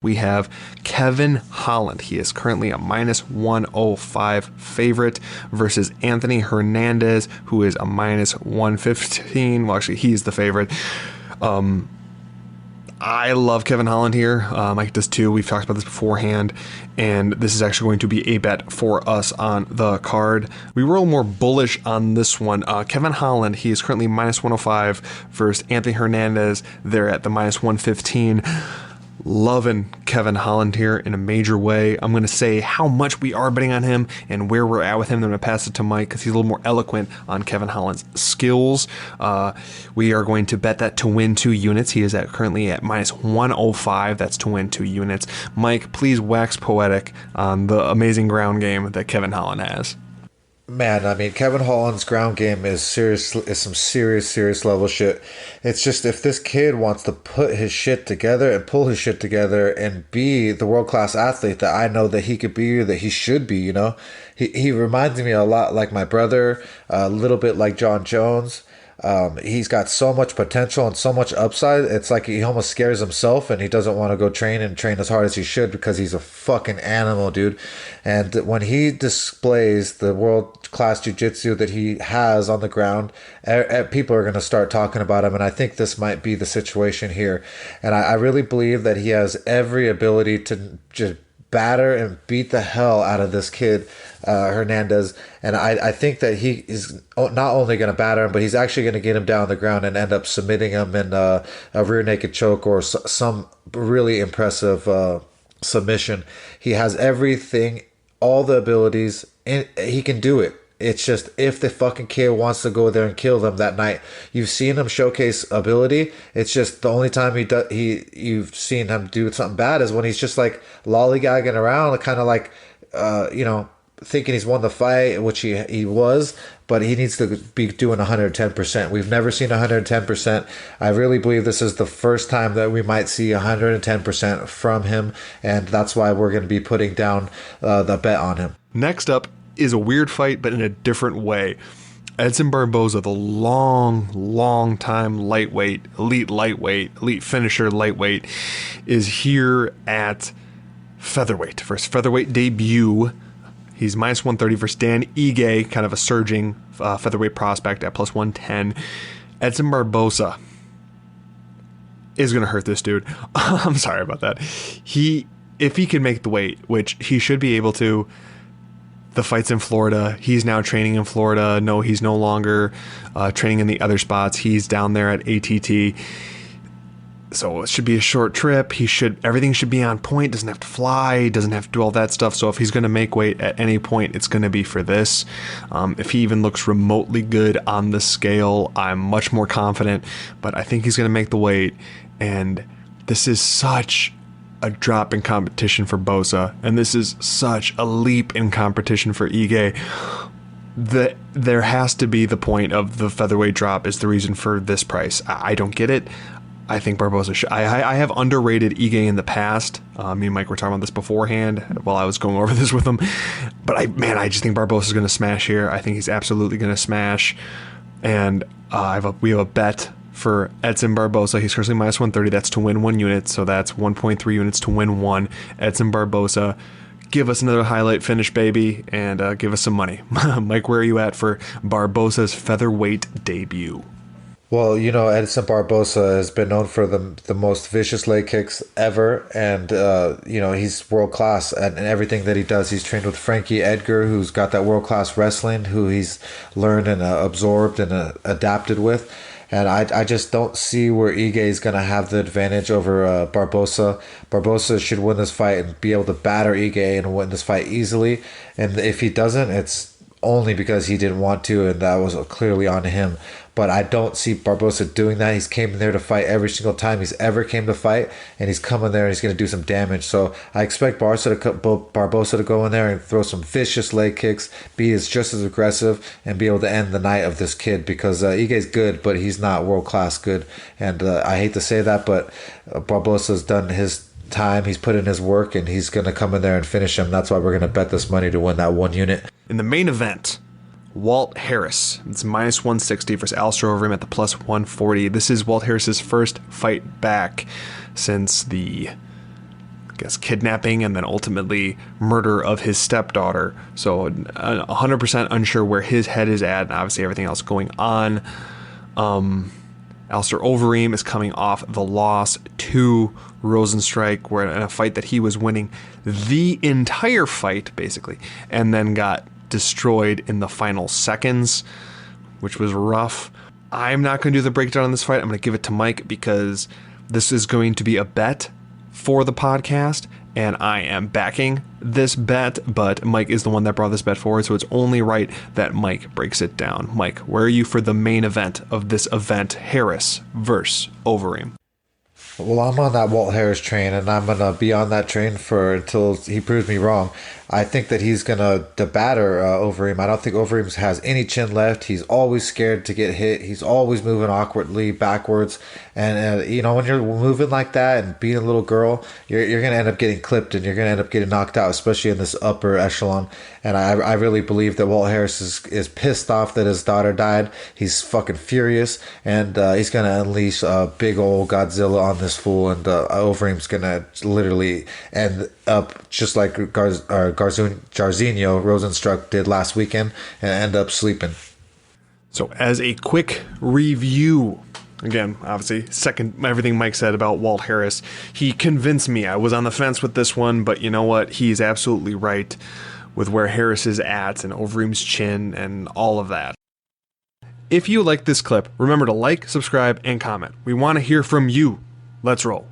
We have Kevin Holland. He is currently a minus 105 favorite versus Anthony Hernandez, who is a minus 115. Well, actually, he's the favorite. I love Kevin Holland here. Mike does too. We've talked about this beforehand, and this is actually going to be a bet for us on the card. We were a little more bullish on this one. Kevin Holland, he is currently minus 105 versus Anthony Hernandez. They're at the minus 115. Loving Kevin Holland here in a major way. I'm going to say how much we are betting on him and where we're at with him. Then I'm going to pass it to Mike because he's a little more eloquent on Kevin Holland's skills. We are going to bet that to win 2 units. He is currently at minus 105. That's to win 2 units. Mike, please wax poetic on the amazing ground game that Kevin Holland has. Man, I mean, Kevin Holland's ground game is some serious level shit. It's just if this kid wants to put his shit together and pull his shit together and be the world-class athlete that I know that he could be or that he should be, you know? He reminds me a lot like my brother, a little bit like John Jones. He's got so much potential and so much upside. It's like he almost scares himself and he doesn't want to go train as hard as he should because he's a fucking animal, dude. And when he displays the world-class jiu-jitsu that he has on the ground, people are going to start talking about him. And I think this might be the situation here. And I really believe that he has every ability to just batter and beat the hell out of this kid, Hernandez. And I think that he is not only going to batter him, but he's actually going to get him down on the ground and end up submitting him in a rear naked choke or some really impressive submission. He has everything, all the abilities, and he can do it. It's just if the fucking kid wants to go there and kill them that night. You've seen him showcase ability. It's just the only time you've seen him do something bad is when he's just like lollygagging around, kind of like thinking he's won the fight, which he was, but he needs to be doing 110%. We've never seen 110%. I really believe this is the first time that we might see 110% from him, and that's why we're going to be putting down the bet on him. Next up is a weird fight, but in a different way. Edson Barboza, the long time lightweight, elite finisher lightweight, is here at featherweight. First featherweight debut. He's minus 130 versus Dan Ige, kind of a surging featherweight prospect at plus 110. Edson Barboza is going to hurt this dude. I'm sorry about that. If he can make the weight, which he should be able to. The fight's in Florida. He's now training in Florida. No, he's no longer training in the other spots. He's down there at ATT. So it should be a short trip. Everything should be on point. Doesn't have to fly. Doesn't have to do all that stuff. So if he's going to make weight at any point, it's going to be for this. If he even looks remotely good on the scale, I'm much more confident. But I think he's going to make the weight. And this is such a drop in competition for Bosa, and this is such a leap in competition for Ige. There has to be the point of the featherweight drop is the reason for this price. I don't get it. I think Barboza should. I have underrated Ige in the past. Me and Mike were talking about this beforehand while I was going over this with him. But I just think Barboza is going to smash here. I think he's absolutely going to smash. And we have a bet for Edson Barboza. He's currently minus 130. That's to win 1 unit. So that's 1.3 units to win 1. Edson Barboza. Give us another highlight finish, baby, and give us some money. Mike, where are you at for Barboza's featherweight debut? Well, Edson Barboza has been known for the most vicious leg kicks ever, and he's world class at everything that he does. He's trained with Frankie Edgar, who's got that world class wrestling, who he's learned and absorbed and adapted with. And I just don't see where Ige is going to have the advantage over Barboza. Barboza should win this fight and be able to batter Ige and win this fight easily. And if he doesn't, it's only because he didn't want to, and that was clearly on him. But I don't see Barboza doing that. He's came in there to fight every single time he's ever came to fight, and he's coming there and he's going to do some damage. So I expect Barboza to go in there and throw some vicious leg kicks, be just as aggressive, and be able to end the night of this kid, because Ige's good, but he's not world-class good. And I hate to say that, but Barboza's done his time. He's put in his work, and he's going to come in there and finish him. That's why we're going to bet this money to win that 1 unit. In the main event, Walt Harris. It's minus 160 versus Alistair Overeem at the plus 140. This is Walt Harris's first fight back since the guess, kidnapping and then ultimately murder of his stepdaughter. So 100% unsure where his head is at, and obviously everything else going on. Alistair Overeem is coming off the loss to Rosenstrike, where in a fight that he was winning the entire fight, basically, and then got destroyed in the final seconds, which was rough. I'm not going to do the breakdown on this fight. I'm going to give it to Mike because this is going to be a bet for the podcast, and I am backing this bet, but Mike is the one that brought this bet forward, so it's only right that Mike breaks it down. Mike, where are you for the main event of this event, Harris versus Overeem? Well, I'm on that Walt Harris train, and I'm going to be on that train until he proves me wrong. I think that he's going to batter Overeem. I don't think Overeem has any chin left. He's always scared to get hit. He's always moving awkwardly backwards. And, when you're moving like that and being a little girl, you're going to end up getting clipped and you're going to end up getting knocked out, especially in this upper echelon. And I really believe that Walt Harris is pissed off that his daughter died. He's fucking furious. And he's going to unleash a big old Godzilla on this fool. And Overeem's going to literally end up just like Jairzinho Rosenstruck did last weekend and end up sleeping. So as a quick review, again, obviously, second everything Mike said about Walt Harris, he convinced me. I was on the fence with this one, but you know what? He's absolutely right with where Harris is at and Overeem's chin and all of that. If you like this clip, remember to like, subscribe, and comment. We want to hear from you. Let's roll.